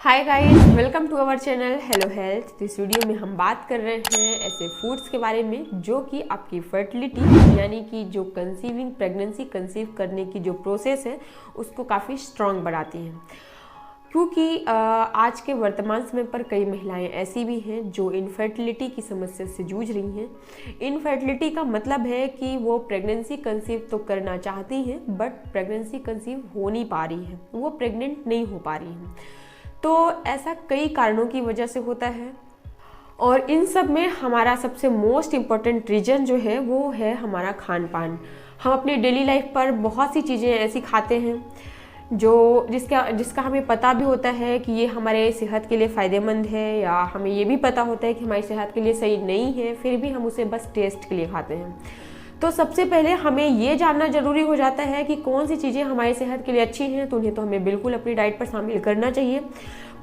Hi guys, welcome to our channel hello health. तो इस video में हम बात कर रहे हैं ऐसे फूड्स के बारे में जो कि आपकी फर्टिलिटी यानी कि जो प्रेगनेंसी कंसीव करने की जो प्रोसेस है उसको काफ़ी स्ट्रॉन्ग बढ़ाती हैं। क्योंकि आज के वर्तमान समय पर कई महिलाएं ऐसी भी हैं जो इनफर्टिलिटी की समस्या से जूझ रही हैं। इनफर्टिलिटी का मतलब है कि वो प्रेगनेंसी कंसीव तो करना चाहती हैं बट प्रेगनेंसी कंसीव हो नहीं पा रही है, वो प्रेग्नेंट नहीं हो पा रही हैं। तो ऐसा कई कारणों की वजह से होता है और इन सब में हमारा सबसे मोस्ट इम्पॉर्टेंट रीजन जो है वो है हमारा खान पान। हम अपनी डेली लाइफ पर बहुत सी चीज़ें ऐसी खाते हैं जो जिसका हमें पता भी होता है कि ये हमारे सेहत के लिए फ़ायदेमंद है, या हमें ये भी पता होता है कि हमारी सेहत के लिए सही नहीं है, फिर भी हम उसे बस टेस्ट के लिए खाते हैं। तो सबसे पहले हमें ये जानना जरूरी हो जाता है कि कौन सी चीज़ें हमारी सेहत के लिए अच्छी हैं, तो उन्हें तो हमें बिल्कुल अपनी डाइट पर शामिल करना चाहिए।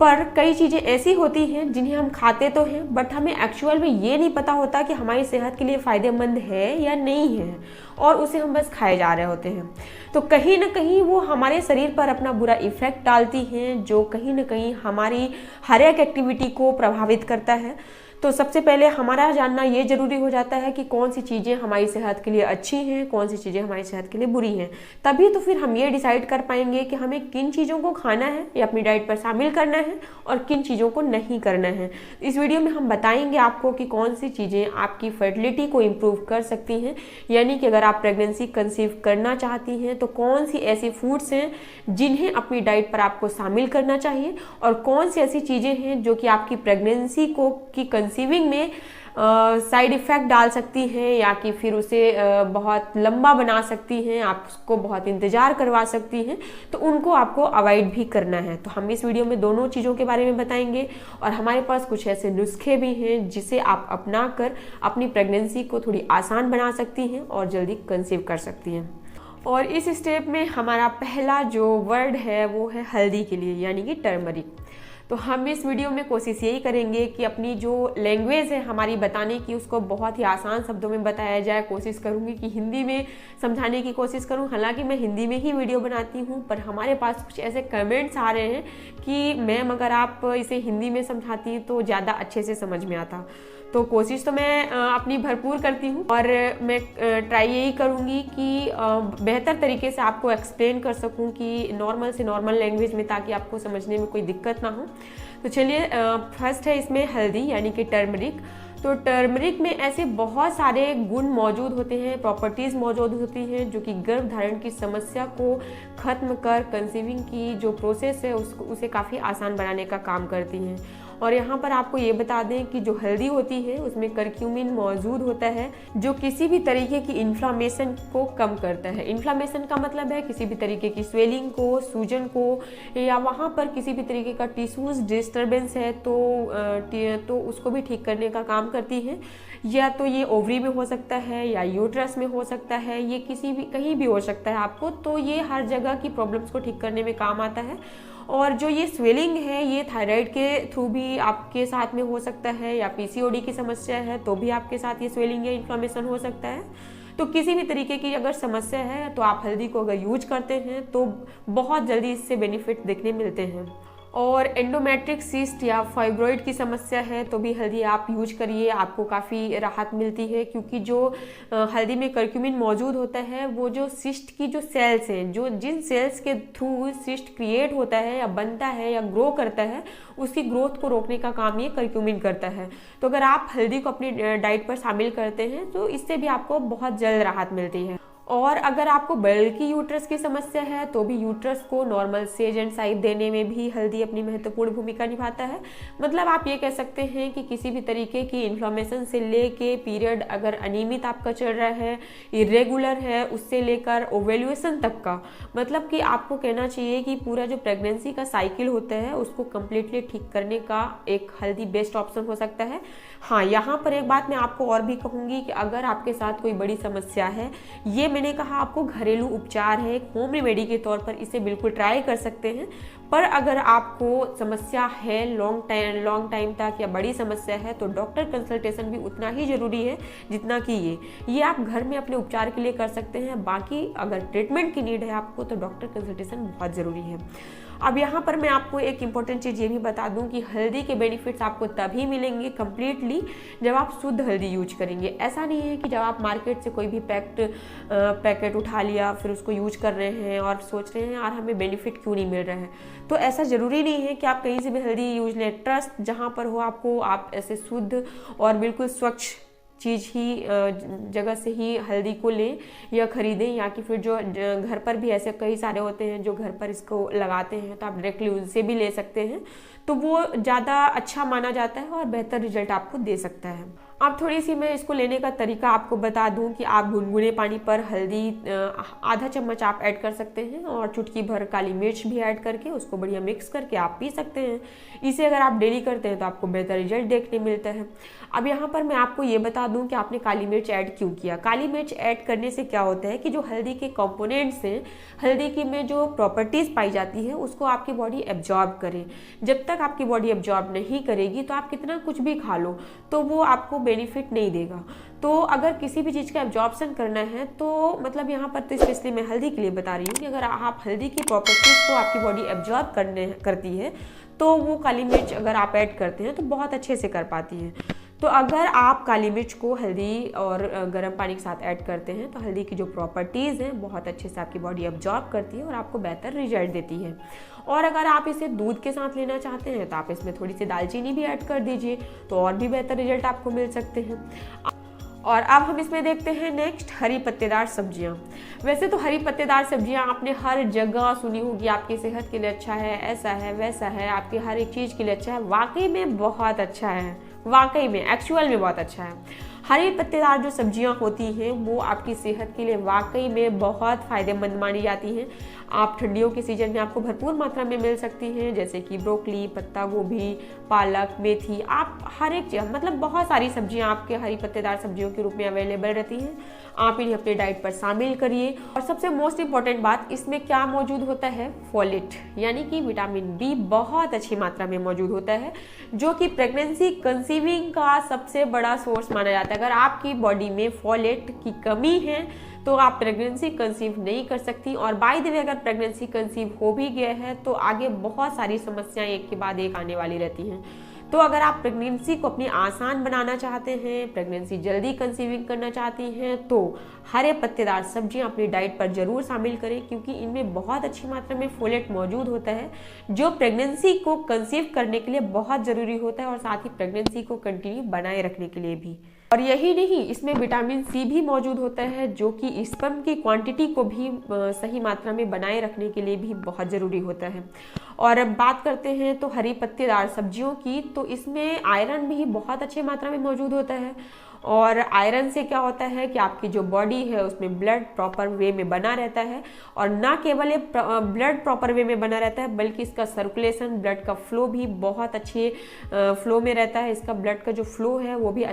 पर कई चीज़ें ऐसी होती हैं जिन्हें हम खाते तो हैं बट हमें एक्चुअल में ये नहीं पता होता कि हमारी सेहत के लिए फ़ायदेमंद है या नहीं है, और उसे हम बस खाए जा रहे होते हैं। तो कहीं ना कहीं वो हमारे शरीर पर अपना बुरा इफेक्ट डालती हैं, जो कहीं ना कहीं हमारी हर एक एक्टिविटी को प्रभावित करता है। तो सबसे पहले हमारा जानना ये जरूरी हो जाता है कि कौन सी चीज़ें हमारी सेहत के लिए अच्छी हैं, कौन सी चीज़ें हमारी सेहत के लिए बुरी हैं। तभी तो फिर हम ये डिसाइड कर पाएंगे कि हमें किन चीज़ों को खाना है या अपनी डाइट पर शामिल करना है और किन चीज़ों को नहीं करना है। इस वीडियो में हम बताएंगे आपको कि कौन सी चीज़ें आपकी फर्टिलिटी को इम्प्रूव कर सकती हैं, यानी कि अगर आप प्रेगनेंसी कंसीव करना चाहती हैं तो कौन सी ऐसी फूड्स हैं जिन्हें अपनी डाइट पर आपको शामिल करना चाहिए, और कौन सी ऐसी चीज़ें हैं जो कि आपकी प्रेगनेंसी को कंसीविंग में साइड इफ़ेक्ट डाल सकती हैं, या कि फिर उसे बहुत लंबा बना सकती हैं, आप उसको बहुत इंतज़ार करवा सकती हैं, तो उनको आपको अवॉइड भी करना है। तो हम इस वीडियो में दोनों चीज़ों के बारे में बताएंगे और हमारे पास कुछ ऐसे नुस्खे भी हैं जिसे आप अपना कर अपनी प्रेगनेंसी को थोड़ी आसान बना सकती हैं और जल्दी कंसीव कर सकती हैं। और इस स्टेप में हमारा पहला जो वर्ड है वो है हल्दी के लिए, यानी कि टर्मरिक। तो हम इस वीडियो में कोशिश यही करेंगे कि अपनी जो लैंग्वेज है हमारी बताने की उसको बहुत ही आसान शब्दों में बताया जाए। कोशिश करूँगी कि हिंदी में समझाने की कोशिश करूँ, हालांकि मैं हिंदी में ही वीडियो बनाती हूँ, पर हमारे पास कुछ ऐसे कमेंट्स आ रहे हैं कि मैम अगर आप इसे हिंदी में समझाती तो ज़्यादा अच्छे से समझ में आता। तो कोशिश तो मैं अपनी भरपूर करती हूँ और मैं ट्राई यही करूँगी कि बेहतर तरीके से आपको एक्सप्लेन कर सकूँ कि नॉर्मल से नॉर्मल लैंग्वेज में, ताकि आपको समझने में कोई दिक्कत ना हो। तो चलिए, फर्स्ट है इसमें हल्दी यानी कि टर्मरिक। तो टर्मरिक में ऐसे बहुत सारे गुण मौजूद होते हैं, प्रॉपर्टीज़ मौजूद होती हैं जो कि गर्भ धारण की समस्या को ख़त्म कर कंसीविंग की जो प्रोसेस है उसे काफ़ी आसान बनाने का काम करती हैं। और यहाँ पर आपको ये बता दें कि जो हल्दी होती है उसमें करक्यूमिन मौजूद होता है जो किसी भी तरीके की इन्फ्लामेशन को कम करता है। इन्फ्लामेशन का मतलब है किसी भी तरीके की स्वेलिंग को, सूजन को, या वहाँ पर किसी भी तरीके का टिश्यूज डिस्टर्बेंस है तो उसको भी ठीक करने का काम करती है। या तो ये ओवरी में हो सकता है या यूट्रस में हो सकता है, ये कहीं भी हो सकता है आपको। तो ये हर जगह की प्रॉब्लम्स को ठीक करने में काम आता है। और जो ये स्वेलिंग है ये थायराइड के थ्रू भी आपके साथ में हो सकता है, या पीसीओडी की समस्या है तो भी आपके साथ ये स्वेलिंग या इन्फ्लेमेशन हो सकता है। तो किसी भी तरीके की अगर समस्या है तो आप हल्दी को अगर यूज करते हैं तो बहुत जल्दी इससे बेनिफिट देखने मिलते हैं। और एंडोमेट्रिक सिस्ट या फाइब्रॉइड की समस्या है तो भी हल्दी आप यूज करिए, आपको काफ़ी राहत मिलती है। क्योंकि जो हल्दी में करक्यूमिन मौजूद होता है वो जो सिस्ट की जो सेल्स हैं, जो जिन सेल्स के थ्रू सिस्ट क्रिएट होता है या बनता है या ग्रो करता है, उसकी ग्रोथ को रोकने का काम ये करक्यूमिन करता है। तो अगर आप हल्दी को अपनी डाइट पर शामिल करते हैं तो इससे भी आपको बहुत जल्द राहत मिलती है। और अगर आपको बल्की यूट्रस की समस्या है तो भी यूट्रस को नॉर्मल सेज एंड साइज देने में भी हल्दी अपनी महत्वपूर्ण भूमिका निभाता है। मतलब आप ये कह सकते हैं कि किसी भी तरीके की इन्फ्लेमेशन से लेके पीरियड अगर अनियमित आपका चल रहा है, इरेगुलर है, उससे लेकर ओवेल्यूएशन तक का, मतलब कि आपको कहना चाहिए कि पूरा जो प्रेगनेंसी का साइकिल होता है उसको कम्प्लीटली ठीक करने का एक हल्दी बेस्ट ऑप्शन हो सकता है। हाँ, यहाँ पर एक बात मैं आपको और भी कहूँगी कि अगर आपके साथ कोई बड़ी समस्या है, ये मैंने कहा आपको घरेलू उपचार है, एक होम रेमेडी के तौर पर इसे बिल्कुल ट्राई कर सकते हैं। पर अगर आपको समस्या है लॉन्ग टाइम तक या बड़ी समस्या है तो डॉक्टर कंसल्टेशन भी उतना ही ज़रूरी है जितना कि ये आप घर में अपने उपचार के लिए कर सकते हैं। बाकी अगर ट्रीटमेंट की नीड है आपको तो डॉक्टर कंसल्टेशन बहुत ज़रूरी है। अब यहाँ पर मैं आपको एक इम्पॉर्टेंट चीज़ ये भी बता दूं कि हल्दी के बेनिफिट्स आपको तभी मिलेंगे कम्प्लीटली जब आप शुद्ध हल्दी यूज करेंगे। ऐसा नहीं है कि जब आप मार्केट से कोई भी पैकेट उठा लिया फिर उसको यूज कर रहे हैं और सोच रहे हैं यार हमें बेनिफिट क्यों नहीं मिल रहा है। तो ऐसा ज़रूरी नहीं है कि आप कहीं से भी हल्दी यूज लें। ट्रस्ट जहाँ पर हो आपको, आप ऐसे शुद्ध और बिल्कुल स्वच्छ चीज़ ही जगह से ही हल्दी को लें या ख़रीदें, या कि फिर जो घर पर भी ऐसे कई सारे होते हैं जो घर पर इसको लगाते हैं तो आप डायरेक्टली उनसे भी ले सकते हैं। तो वो ज़्यादा अच्छा माना जाता है और बेहतर रिजल्ट आपको दे सकता है। अब थोड़ी सी मैं इसको लेने का तरीका आपको बता दूं कि आप गुनगुने पानी पर हल्दी आधा चम्मच आप ऐड कर सकते हैं और चुटकी भर काली मिर्च भी ऐड करके उसको बढ़िया मिक्स करके आप पी सकते हैं। इसे अगर आप डेली करते हैं तो आपको बेहतर रिजल्ट देखने मिलता है। अब यहाँ पर मैं आपको ये बता दूं कि आपने काली मिर्च ऐड क्यों किया। काली मिर्च ऐड करने से क्या होता है कि जो हल्दी के कंपोनेंट्स हैं, हल्दी की में जो प्रॉपर्टीज़ पाई जाती है उसको आपकी बॉडी एब्जॉर्ब करे। जब तक आपकी बॉडी एब्जॉर्ब नहीं करेगी तो आप कितना कुछ भी खा लो तो वो आपको बेनिफिट नहीं देगा। तो अगर किसी भी चीज़ का एब्जॉर्प्शन करना है तो मतलब यहाँ पर तो स्पेशली मैं हल्दी के लिए बता रही हूँ कि अगर आप हल्दी की प्रॉपर्टीज़ को आपकी बॉडी एब्जॉर्ब करती है तो वो काली मिर्च अगर आप ऐड करते हैं तो बहुत अच्छे से कर पाती है। तो अगर आप काली मिर्च को हल्दी और गर्म पानी के साथ ऐड करते हैं तो हल्दी की जो प्रॉपर्टीज़ हैं बहुत अच्छे से आपकी बॉडी एब्जॉर्ब करती है और आपको बेहतर रिजल्ट देती है। और अगर आप इसे दूध के साथ लेना चाहते हैं तो आप इसमें थोड़ी सी दालचीनी भी ऐड कर दीजिए तो और भी बेहतर रिजल्ट आपको मिल सकते हैं। और अब हम इसमें देखते हैं नेक्स्ट हरी पत्तेदार सब्जियां। वैसे तो हरी पत्तेदार सब्जियां आपने हर जगह सुनी होगी, आपकी सेहत के लिए अच्छा है, ऐसा है वैसा है, आपकी हर एक चीज़ के लिए अच्छा है। वाकई में बहुत अच्छा है, वाकई में एक्चुअल में बहुत अच्छा है। हरी पत्तेदार जो सब्जियां होती हैं वो आपकी सेहत के लिए वाकई में बहुत फ़ायदेमंद मानी जाती हैं। आप ठंडियों के सीजन में आपको भरपूर मात्रा में मिल सकती हैं, जैसे कि ब्रोकली, पत्ता गोभी, पालक, मेथी। आप हर एक मतलब बहुत सारी सब्जियां आपके हरी पत्तेदार सब्जियों के रूप में अवेलेबल रहती हैं। आप इन्हें अपने डाइट पर शामिल करिए। और सबसे मोस्ट इम्पॉर्टेंट बात, इसमें क्या मौजूद होता है, फोलेट यानी कि विटामिन बी बहुत अच्छी मात्रा में मौजूद होता है, जो कि प्रेगनेंसी कंसीविंग का सबसे बड़ा सोर्स माना जाता है। अगर आपकी बॉडी में फोलेट की कमी है तो आप प्रेगनेंसी कंसीव नहीं कर सकती। और बाय द वे अगर प्रेगनेंसी कंसीव हो भी गया है तो आगे बहुत सारी समस्याएं एक के बाद एक आने वाली रहती हैं। तो अगर आप प्रेगनेंसी को अपनी आसान बनाना चाहते हैं, प्रेगनेंसी जल्दी कंसीविंग करना चाहती हैं, तो हरे पत्तेदार सब्जियां अपनी डाइट पर जरूर शामिल करें, क्योंकि इनमें बहुत अच्छी मात्रा में फोलेट मौजूद होता है जो प्रेगनेंसी को कंसीव करने के लिए बहुत ज़रूरी होता है और साथ ही प्रेगनेंसी को कंटिन्यू बनाए रखने के लिए भी। और यही नहीं, इसमें विटामिन सी भी मौजूद होता है जो कि स्पर्म की क्वांटिटी को भी सही मात्रा में बनाए रखने के लिए भी बहुत ज़रूरी होता है। और अब बात करते हैं तो हरी पत्तेदार सब्जियों की, तो इसमें आयरन भी बहुत अच्छे मात्रा में मौजूद होता है। और आयरन से क्या होता है कि आपकी जो बॉडी है उसमें ब्लड प्रॉपर वे में बना रहता है, और ना केवल ये ब्लड प्रॉपर वे में बना रहता है बल्कि इसका सर्कुलेशन, ब्लड का फ्लो भी बहुत अच्छे फ्लो में रहता है। इसका ब्लड का जो फ्लो है वो भी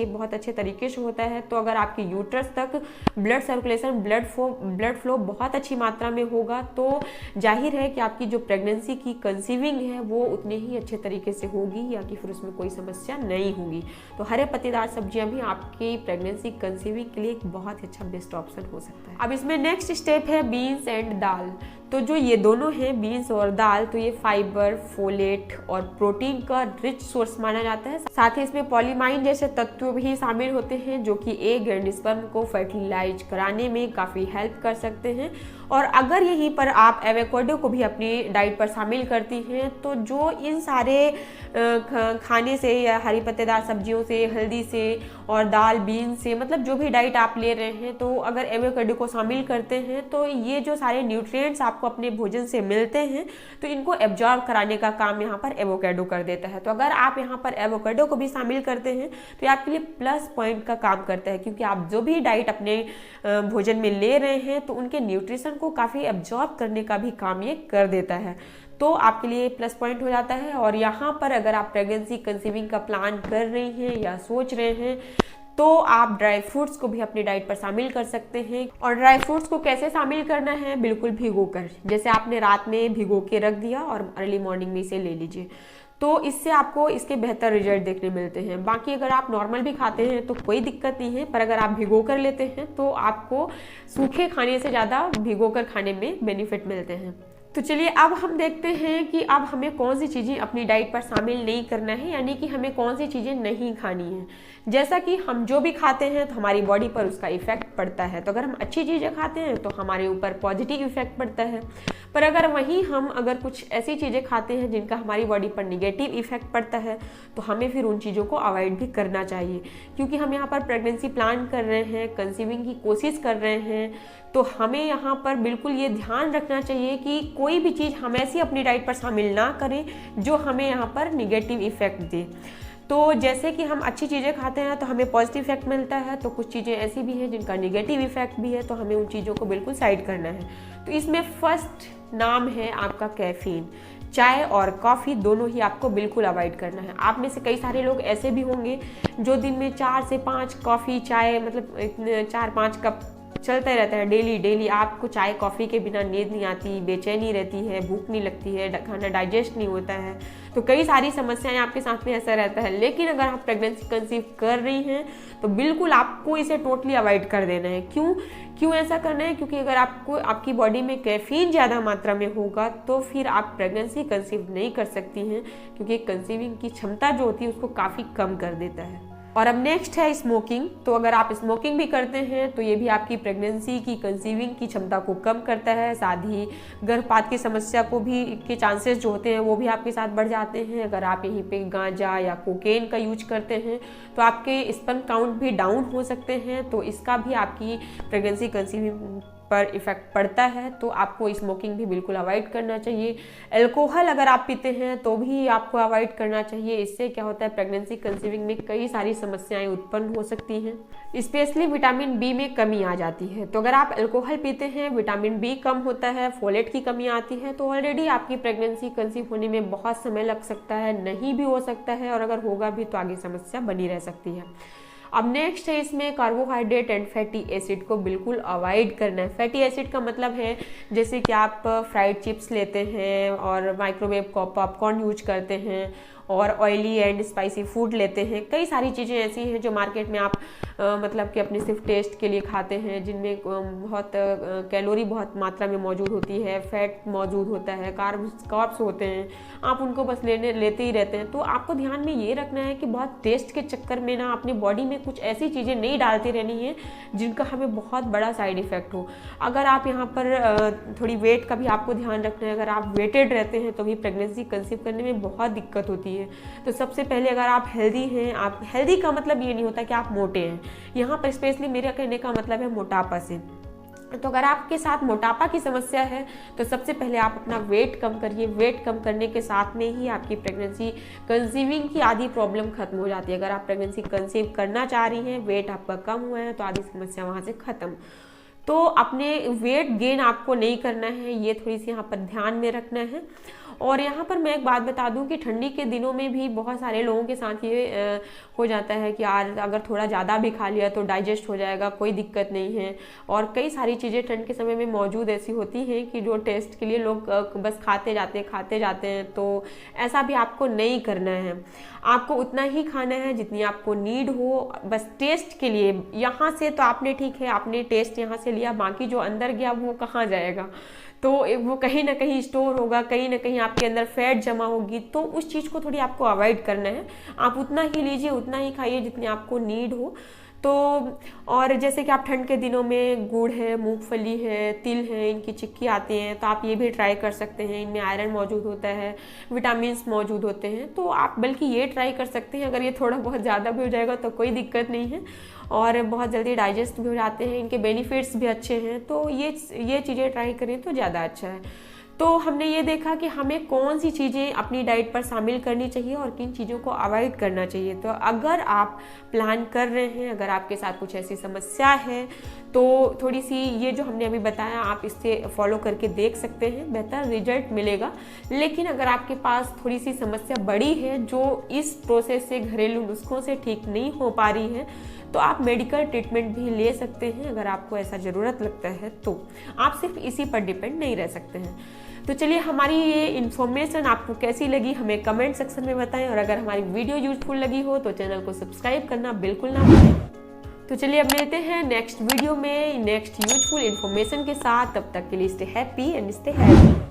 बहुत अच्छे तरीके से होता है। तो अगर आपके यूट्रस तक ब्लड सर्कुलेशन, ब्लड फ्लो बहुत अच्छी मात्रा में होगा तो जाहिर है कि आपकी जो प्रेगनेंसी की कंसीविंग है वो उतने ही अच्छे तरीके से होगी, या कि फिर उसमें कोई समस्या नहीं होगी। तो हरे पत्तेदार सब्जियां भी आपकी प्रेगनेंसी कंसीविंग के लिए एक बहुत ही अच्छा बेस्ट ऑप्शन हो सकता है। अब इसमें नेक्स्ट स्टेप है बीन्स एंड दाल। तो जो ये दोनों हैं, बीन्स और दाल, तो ये फाइबर, फोलेट और प्रोटीन का रिच सोर्स माना जाता है। साथ ही इसमें पॉलीमाइन जैसे तत्व भी शामिल होते हैं जो कि एग एंड स्पर्म को फर्टिलाइज कराने में काफ़ी हेल्प कर सकते हैं। और अगर यहीं पर आप एवोकाडो को भी अपनी डाइट पर शामिल करती हैं तो जो इन सारे खाने से या हरी पत्तेदार सब्जियों से, हल्दी से और दाल, बीन से, मतलब जो भी डाइट आप ले रहे हैं, तो अगर एवोकाडो को शामिल करते हैं तो ये जो सारे न्यूट्रिएंट्स आपको अपने भोजन से मिलते हैं तो इनको एब्जॉर्ब कराने का काम यहाँ पर एवोकाडो कर देता है। तो अगर आप यहाँ पर एवोकाडो को भी शामिल करते हैं तो ये आपके लिए प्लस पॉइंट का काम करता है, क्योंकि आप जो भी डाइट अपने भोजन में ले रहे हैं तो उनके न्यूट्रिशन को काफ़ी एब्जॉर्ब करने का भी काम ये कर देता है। तो आपके लिए प्लस पॉइंट हो जाता है। और यहाँ पर अगर आप प्रेगनेंसी कंसीविंग का प्लान कर रही हैं या सोच रहे हैं तो आप ड्राई फ्रूट्स को भी अपनी डाइट पर शामिल कर सकते हैं। और ड्राई फ्रूट्स को कैसे शामिल करना है, बिल्कुल भिगोकर, जैसे आपने रात में भिगो के रख दिया और अर्ली मॉर्निंग में इसे ले लीजिए, तो इससे आपको इसके बेहतर रिजल्ट देखने मिलते हैं। बाकी अगर आप नॉर्मल भी खाते हैं तो कोई दिक्कत नहीं है, पर अगर आप भिगो कर लेते हैं तो आपको सूखे खाने से ज़्यादा भिगो कर खाने में बेनिफिट मिलते हैं। तो चलिए अब हम देखते हैं कि अब हमें कौन सी चीज़ें अपनी डाइट पर शामिल नहीं करना है, यानी कि हमें कौन सी चीज़ें नहीं खानी है। जैसा कि हम जो भी खाते हैं तो हमारी बॉडी पर उसका इफेक्ट पड़ता है। तो अगर हम अच्छी चीज़ें खाते हैं तो हमारे ऊपर पॉजिटिव इफेक्ट पड़ता है, पर अगर वहीं हम अगर कुछ ऐसी चीज़ें खाते हैं जिनका हमारी बॉडी पर निगेटिव इफेक्ट पड़ता है तो हमें फिर उन चीज़ों को अवॉइड भी करना चाहिए। क्योंकि हम यहाँ पर प्रेगनेंसी प्लान कर रहे हैं, कंसीविंग की कोशिश कर रहे हैं, तो हमें यहाँ पर बिल्कुल ये ध्यान रखना चाहिए कि कोई भी चीज़ हम ऐसी अपनी डाइट पर शामिल ना करें जो हमें यहाँ पर निगेटिव इफेक्ट दे। तो जैसे कि हम अच्छी चीज़ें खाते हैं तो हमें पॉजिटिव इफेक्ट मिलता है, तो कुछ चीज़ें ऐसी भी हैं जिनका निगेटिव इफेक्ट भी है, तो हमें उन चीज़ों को बिल्कुल साइड करना है। तो इसमें फर्स्ट नाम है आपका कैफीन। चाय और कॉफ़ी दोनों ही आपको बिल्कुल अवॉइड करना है। आप में से कई सारे लोग ऐसे भी होंगे जो दिन में 4 से 5 कॉफ़ी चाय, मतलब 4-5 कप चलता ही रहता है डेली। आपको चाय कॉफ़ी के बिना नींद नहीं आती, बेचैनी रहती है, भूख नहीं लगती है, खाना डाइजेस्ट नहीं होता है, तो कई सारी समस्याएं आपके साथ में ऐसा रहता है। लेकिन अगर आप प्रेगनेंसी कंसीव कर रही हैं तो बिल्कुल आपको इसे टोटली अवॉइड कर देना है। क्यों ऐसा करना है? क्योंकि अगर आपको आपकी बॉडी में कैफीन ज़्यादा मात्रा में होगा तो फिर आप प्रेगनेंसी कंसीव नहीं कर सकती हैं, क्योंकि कंसीविंग की क्षमता जो होती है उसको काफ़ी कम कर देता है। और अब नेक्स्ट है स्मोकिंग। तो अगर आप स्मोकिंग भी करते हैं तो ये भी आपकी प्रेगनेंसी की कंसीविंग की क्षमता को कम करता है, साथ ही गर्भपात की समस्या को भी के चांसेस जो होते हैं वो भी आपके साथ बढ़ जाते हैं। अगर आप यहीं पे गांजा या कोकेन का यूज करते हैं तो आपके स्पर्म काउंट भी डाउन हो सकते हैं, तो इसका भी आपकी प्रेगनेंसी कंसीविंग पर इफेक्ट पड़ता है। तो आपको स्मोकिंग भी बिल्कुल अवॉइड करना चाहिए। अल्कोहल अगर आप पीते हैं तो भी आपको अवॉइड करना चाहिए। इससे क्या होता है, प्रेगनेंसी कंसीविंग में कई सारी समस्याएं उत्पन्न हो सकती हैं, स्पेशली विटामिन बी में कमी आ जाती है। तो अगर आप अल्कोहल पीते हैं, विटामिन बी कम होता है, फोलेट की कमी आती है, तो ऑलरेडी आपकी प्रेगनेंसी कंसीव होने में बहुत समय लग सकता है, नहीं भी हो सकता है, और अगर होगा भी तो आगे समस्या बनी रह सकती है। अब नेक्स्ट है इसमें कार्बोहाइड्रेट एंड फैटी एसिड को बिल्कुल अवॉइड करना है। फैटी एसिड का मतलब है जैसे कि आप फ्राइड चिप्स लेते हैं और माइक्रोवेव पॉपकॉर्न यूज करते हैं और ऑयली एंड स्पाइसी फूड लेते हैं। कई सारी चीज़ें ऐसी हैं जो मार्केट में आप मतलब कि अपने सिर्फ टेस्ट के लिए खाते हैं, जिनमें बहुत कैलोरी बहुत मात्रा में मौजूद होती है, फैट मौजूद होता है, कार्ब्स होते हैं, आप उनको बस लेते ही रहते हैं। तो आपको ध्यान में ये रखना है कि बहुत टेस्ट के चक्कर में ना अपनी बॉडी में कुछ ऐसी चीज़ें नहीं डालती रहनी है जिनका हमें बहुत बड़ा साइड इफेक्ट हो। अगर आप यहाँ पर थोड़ी वेट का भी आपको ध्यान रखना है। अगर आप वेटेड रहते हैं तो भी प्रेगनेंसी कंसीव करने में बहुत दिक्कत होती है। तो सबसे पहले अगर आप हेल्दी हैं, आप हेल्दी का मतलब ये नहीं होता कि आप मोटे हैं, यहाँ पर स्पेशली मेरा कहने का मतलब है मोटापा से। तो अगर आपके साथ मोटापा की समस्या है तो सबसे पहले आप अपना वेट कम करिए। वेट कम करने के साथ में ही आपकी प्रेगनेंसी कंसीविंग की आधी प्रॉब्लम खत्म हो जाती है। अगर आप प्रेगनेंसी कंसीव करना चाह रही हैं, वेट आपका कम हुआ है, तो आधी समस्या वहाँ से खत्म। तो अपने वेट गेन आपको नहीं करना है, ये थोड़ी सी यहाँ पर ध्यान में रखना है। और यहाँ पर मैं एक बात बता दूं कि ठंडी के दिनों में भी बहुत सारे लोगों के साथ ये हो जाता है कि यार अगर थोड़ा ज़्यादा भी खा लिया तो डाइजेस्ट हो जाएगा, कोई दिक्कत नहीं है। और कई सारी चीज़ें ठंड के समय में मौजूद ऐसी होती हैं कि जो टेस्ट के लिए लोग बस खाते जाते हैं, तो ऐसा भी आपको नहीं करना है। आपको उतना ही खाना है जितनी आपको नीड हो, बस टेस्ट के लिए। यहाँ से तो आपने ठीक है, आपने टेस्ट यहाँ से लिया, बाकी जो अंदर गया वो कहाँ जाएगा, तो वो कहीं ना कहीं स्टोर होगा, कहीं ना कहीं आपके अंदर फैट जमा होगी। तो उस चीज़ को थोड़ी आपको अवॉइड करना है। आप उतना ही लीजिए, उतना ही खाइए जितनी आपको नीड हो। तो और जैसे कि आप ठंड के दिनों में गुड़ है, मूंगफली है, तिल है, इनकी चिक्की आती हैं, तो आप ये भी ट्राई कर सकते हैं। इनमें आयरन मौजूद होता है, विटामिन मौजूद होते हैं, तो आप बल्कि ये ट्राई कर सकते हैं। अगर ये थोड़ा बहुत ज़्यादा भी हो जाएगा तो कोई दिक्कत नहीं है, और बहुत जल्दी डाइजेस्ट भी हो जाते हैं, इनके बेनिफिट्स भी अच्छे हैं। तो ये चीज़ें ट्राई करें तो ज़्यादा अच्छा है। तो हमने ये देखा कि हमें कौन सी चीज़ें अपनी डाइट पर शामिल करनी चाहिए और किन चीज़ों को अवॉइड करना चाहिए। तो अगर आप प्लान कर रहे हैं, अगर आपके साथ कुछ ऐसी समस्या है, तो थोड़ी सी ये जो हमने अभी बताया आप इससे फॉलो करके देख सकते हैं, बेहतर रिजल्ट मिलेगा। लेकिन अगर आपके पास थोड़ी सी समस्या बड़ी है जो इस प्रोसेस से, घरेलू नुस्खों से ठीक नहीं हो पा रही है, तो आप मेडिकल ट्रीटमेंट भी ले सकते हैं अगर आपको ऐसा ज़रूरत लगता है। तो आप सिर्फ इसी पर डिपेंड नहीं रह सकते हैं। तो चलिए, हमारी ये इन्फॉर्मेशन आपको कैसी लगी हमें कमेंट सेक्शन में बताएं, और अगर हमारी वीडियो यूजफुल लगी हो तो चैनल को सब्सक्राइब करना बिल्कुल ना भूलें। तो चलिए, अब मिलते हैं नेक्स्ट वीडियो में नेक्स्ट यूजफुल इन्फॉर्मेशन के साथ। तब तक के लिए stay happy and stay healthy.